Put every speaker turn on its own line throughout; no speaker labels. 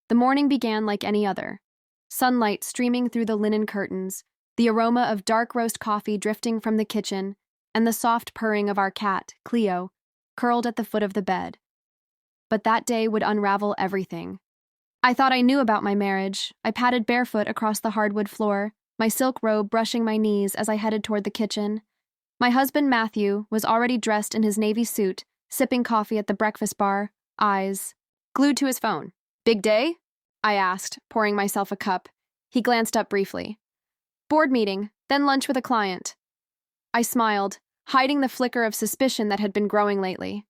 The morning began like any other. Sunlight streaming through the linen curtains, the aroma of dark roast coffee drifting from the kitchen, and the soft purring of our cat, Cleo, curled at the foot of the bed. But that day would unravel everything. I thought I knew about my marriage. I padded barefoot across the hardwood floor, my silk robe brushing my knees as I headed toward the kitchen. My husband, Matthew, was already dressed in his navy suit, sipping coffee at the breakfast bar, eyes glued to his phone. "Big day?" I asked, pouring myself a cup. He glanced up briefly. "Board meeting, then lunch with a client." I smiled, hiding the flicker of suspicion that had been growing lately.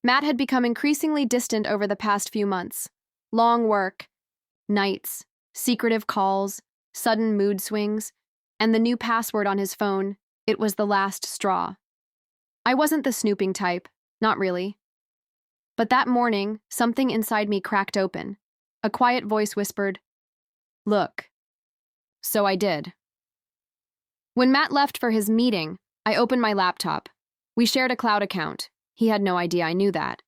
Matt had become increasingly distant over the past few months. Long work, nights, secretive calls, sudden mood swings, and the new password on his phone, it was the last straw. I wasn't the snooping type, not really. But that morning, something inside me cracked open. A quiet voice whispered, "Look." So I did. When Matt left for his meeting, I opened my laptop. We shared a cloud account. He had no idea I knew that.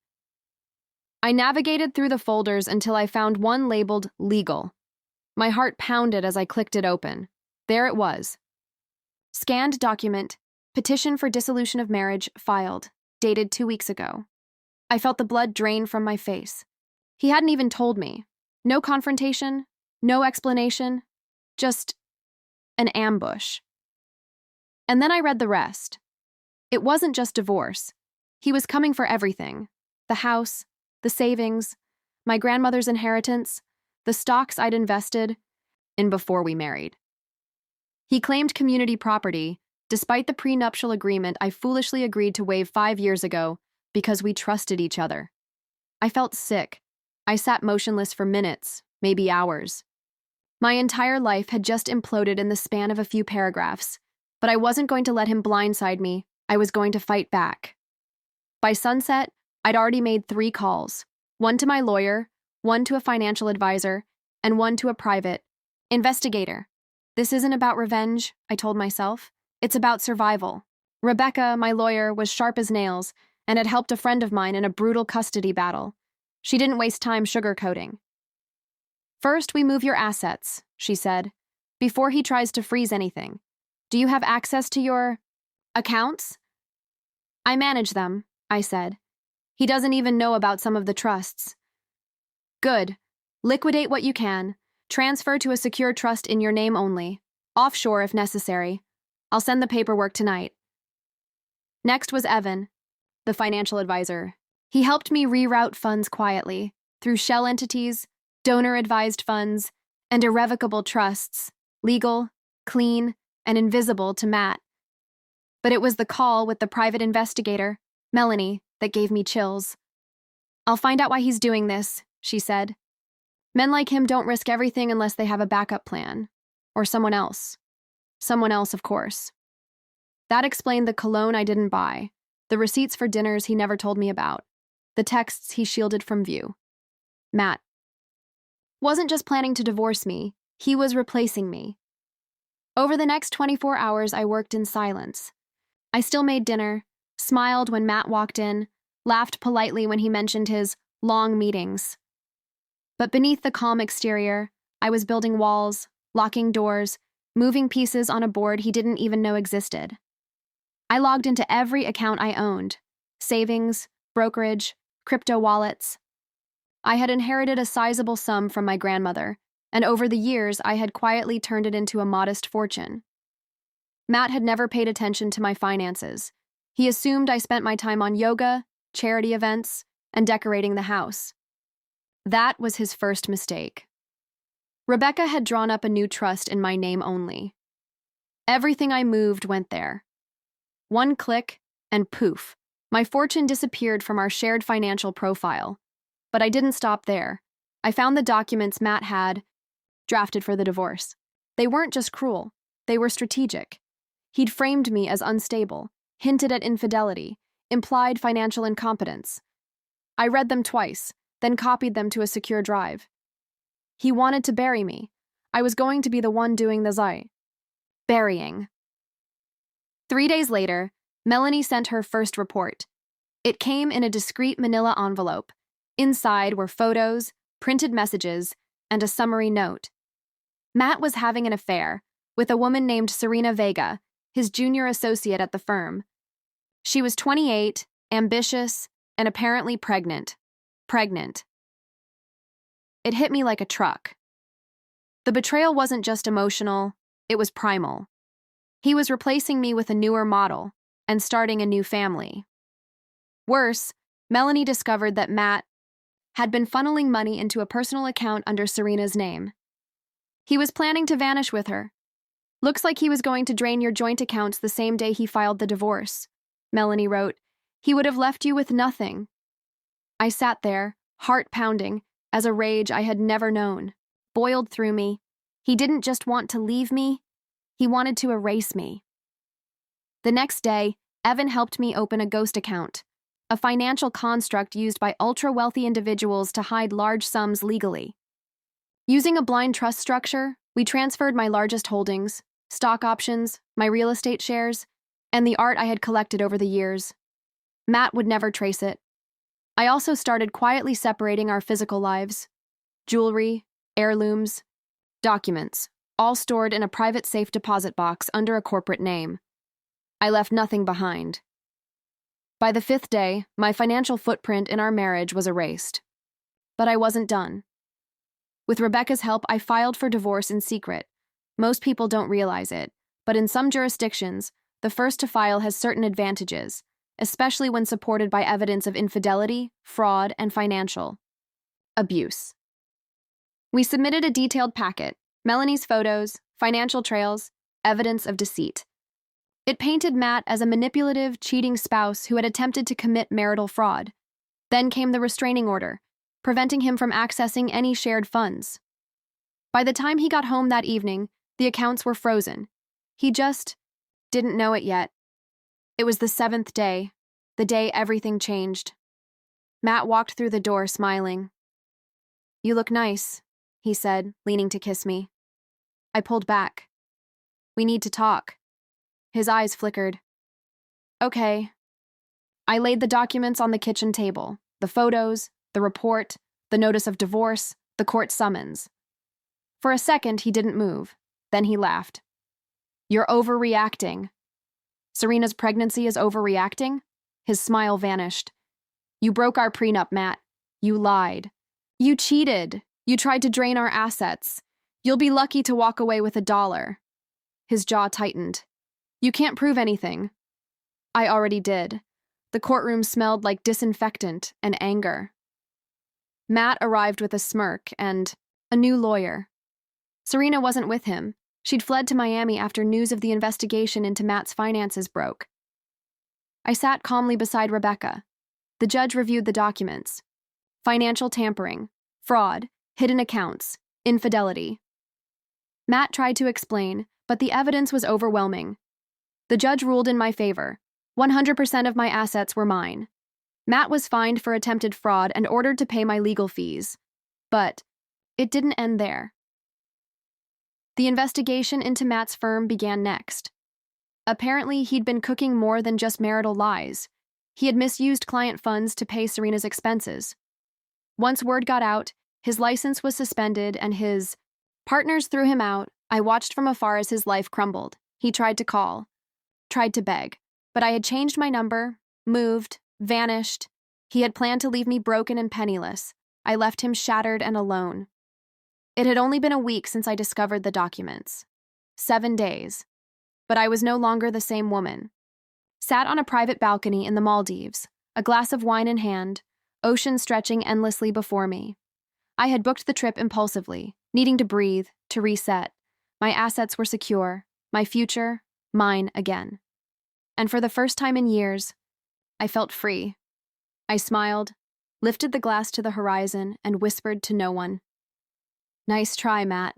I navigated through the folders until I found one labeled Legal. My heart pounded as I clicked it open. There it was. Scanned document, petition for dissolution of marriage filed, dated 2 weeks ago. I felt the blood drain from my face. He hadn't even told me. No confrontation, no explanation, just an ambush. And then I read the rest. It wasn't just divorce. He was coming for everything. The house, the savings, my grandmother's inheritance, the stocks I'd invested in before we married. He claimed community property, despite the prenuptial agreement I foolishly agreed to waive 5 years ago because we trusted each other. I felt sick. I sat motionless for minutes, maybe hours. My entire life had just imploded in the span of a few paragraphs, but I wasn't going to let him blindside me. I was going to fight back. By sunset, I'd already made 3 calls, one to my lawyer, one to a financial advisor, and one to a private investigator. This isn't about revenge, I told myself. It's about survival. Rebecca, my lawyer, was sharp as nails and had helped a friend of mine in a brutal custody battle. She didn't waste time sugarcoating. "First, we move your assets," she said, "before he tries to freeze anything. Do you have access to your accounts?" "I manage them," I said. "He doesn't even know about some of the trusts." "Good. Liquidate what you can. Transfer to a secure trust in your name only. Offshore if necessary. I'll send the paperwork tonight." Next was Evan, the financial advisor. He helped me reroute funds quietly, through shell entities, donor-advised funds, and irrevocable trusts, legal, clean, and invisible to Matt. But it was the call with the private investigator, Melanie, that gave me chills. "I'll find out why he's doing this," she said. "Men like him don't risk everything unless they have a backup plan. Or someone else. Someone else, of course." That explained the cologne I didn't buy, the receipts for dinners he never told me about, the texts he shielded from view. Matt wasn't just planning to divorce me, he was replacing me. Over the next 24 hours, I worked in silence. I still made dinner, smiled when Matt walked in, laughed politely when he mentioned his long meetings. But beneath the calm exterior, I was building walls, locking doors, moving pieces on a board he didn't even know existed. I logged into every account I owned: savings, brokerage, crypto wallets. I had inherited a sizable sum from my grandmother, and over the years I had quietly turned it into a modest fortune. Matt had never paid attention to my finances. He assumed I spent my time on yoga, charity events, and decorating the house. That was his first mistake. Rebecca had drawn up a new trust in my name only. Everything I moved went there. One click, and poof, my fortune disappeared from our shared financial profile. But I didn't stop there. I found the documents Matt had drafted for the divorce. They weren't just cruel, they were strategic. He'd framed me as unstable, hinted at infidelity, implied financial incompetence. I read them twice, then copied them to a secure drive. He wanted to bury me. I was going to be the one doing the burying. 3 days later, Melanie sent her first report. It came in a discreet manila envelope. Inside were photos, printed messages, and a summary note. Matt was having an affair with a woman named Serena Vega, his junior associate at the firm. She was 28, ambitious, and apparently pregnant. Pregnant. It hit me like a truck. The betrayal wasn't just emotional, it was primal. He was replacing me with a newer model and starting a new family. Worse, Melanie discovered that Matt had been funneling money into a personal account under Serena's name. He was planning to vanish with her. Looks like he was going to drain your joint accounts the same day he filed the divorce, Melanie wrote. He would have left you with nothing. I sat there, heart pounding, as a rage I had never known boiled through me. He didn't just want to leave me, he wanted to erase me. The next day, Evan helped me open a ghost account, a financial construct used by ultra-wealthy individuals to hide large sums legally. Using a blind trust structure, we transferred my largest holdings, stock options, my real estate shares, and the art I had collected over the years. Matt would never trace it. I also started quietly separating our physical lives. Jewelry, heirlooms, documents, all stored in a private safe deposit box under a corporate name. I left nothing behind. By the 5th day, my financial footprint in our marriage was erased. But I wasn't done. With Rebecca's help, I filed for divorce in secret. Most people don't realize it, but in some jurisdictions, the first to file has certain advantages, especially when supported by evidence of infidelity, fraud, and financial abuse. We submitted a detailed packet, Melanie's photos, financial trails, evidence of deceit. It painted Matt as a manipulative, cheating spouse who had attempted to commit marital fraud. Then came the restraining order, preventing him from accessing any shared funds. By the time he got home that evening, the accounts were frozen. He just didn't know it yet. It was the 7th day, the day everything changed. Matt walked through the door smiling. "You look nice," he said, leaning to kiss me. I pulled back. "We need to talk." His eyes flickered. "Okay." I laid the documents on the kitchen table, the photos, the report, the notice of divorce, the court summons. For a second, he didn't move. Then he laughed. "You're overreacting." "Serena's pregnancy is overreacting?" His smile vanished. "You broke our prenup, Matt. You lied. You cheated. You tried to drain our assets. You'll be lucky to walk away with $1. His jaw tightened. "You can't prove anything." I already did. The courtroom smelled like disinfectant and anger. Matt arrived with a smirk and a new lawyer. Serena wasn't with him. She'd fled to Miami after news of the investigation into Matt's finances broke. I sat calmly beside Rebecca. The judge reviewed the documents. Financial tampering, fraud, hidden accounts, infidelity. Matt tried to explain, but the evidence was overwhelming. The judge ruled in my favor. 100% of my assets were mine. Matt was fined for attempted fraud and ordered to pay my legal fees. But it didn't end there. The investigation into Matt's firm began next. Apparently, he'd been cooking more than just marital lies. He had misused client funds to pay Serena's expenses. Once word got out, his license was suspended and his partners threw him out. I watched from afar as his life crumbled. He tried to call, tried to beg, but I had changed my number, moved, vanished. He had planned to leave me broken and penniless. I left him shattered and alone. It had only been a week since I discovered the documents. 7 days. But I was no longer the same woman. Sat on a private balcony in the Maldives, a glass of wine in hand, ocean stretching endlessly before me. I had booked the trip impulsively, needing to breathe, to reset. My assets were secure, my future, mine again. And for the first time in years, I felt free. I smiled, lifted the glass to the horizon, and whispered to no one. "Nice try, Matt."